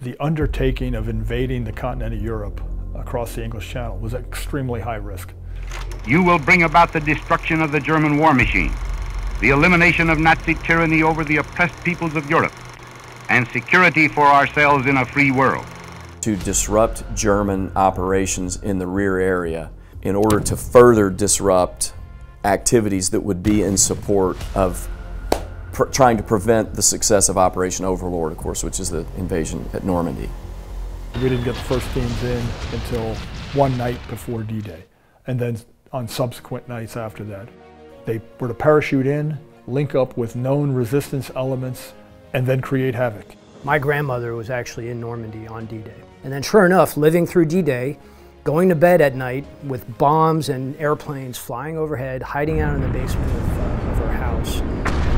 The undertaking of invading the continent of Europe across the English Channel was extremely high risk. You will bring about the destruction of the German war machine, the elimination of Nazi tyranny over the oppressed peoples of Europe, and security for ourselves in a free world. To disrupt German operations in the rear area in order to further disrupt activities that would be in support of trying to prevent the success of Operation Overlord, of course, which is the invasion at Normandy. We didn't get the first teams in until one night before D-Day, and then on subsequent nights after that. They were to parachute in, link up with known resistance elements, and then create havoc. My grandmother was actually in Normandy on D-Day. And then sure enough, living through D-Day, going to bed at night with bombs and airplanes flying overhead, hiding out in the basement of her house,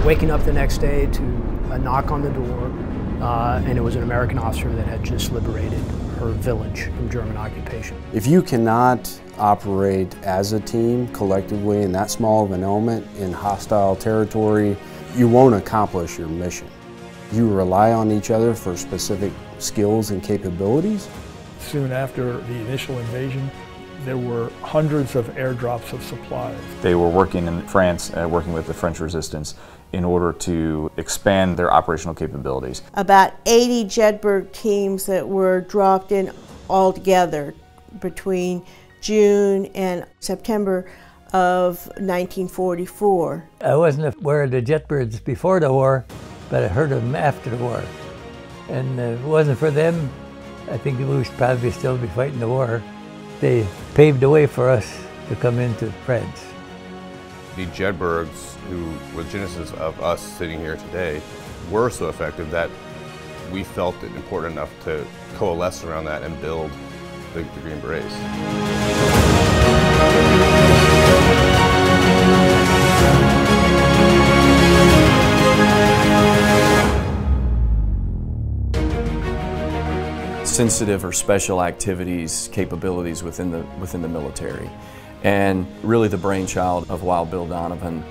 waking up the next day to a knock on the door, and it was an American officer that had just liberated her village from German occupation. If you cannot operate as a team collectively in that small of an element in hostile territory, you won't accomplish your mission. You rely on each other for specific skills and capabilities. Soon after the initial invasion, there were hundreds of airdrops of supplies. They were working in France, working with the French resistance in order to expand their operational capabilities. About 80 Jedburgh teams that were dropped in altogether between June and September of 1944. I wasn't aware of the Jetbirds before the war, but I heard of them after the war. And if it wasn't for them, I think we would probably still be fighting the war. They paved the way for us to come into France. The Jedburghs, who were the genesis of us sitting here today, were so effective that we felt it important enough to coalesce around that and build the Green Berets. Sensitive or special activities capabilities within the military, and really the brainchild of Wild Bill Donovan.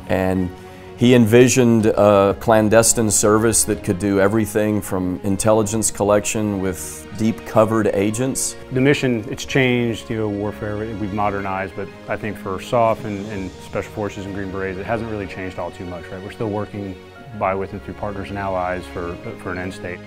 And he envisioned a clandestine service that could do everything from intelligence collection with deep covered agents. The mission, it's changed, warfare, we've modernized, but I think for SOF and Special Forces and Green Berets, it hasn't really changed all too much, right? We're still working by, with, and through partners and allies for an end state.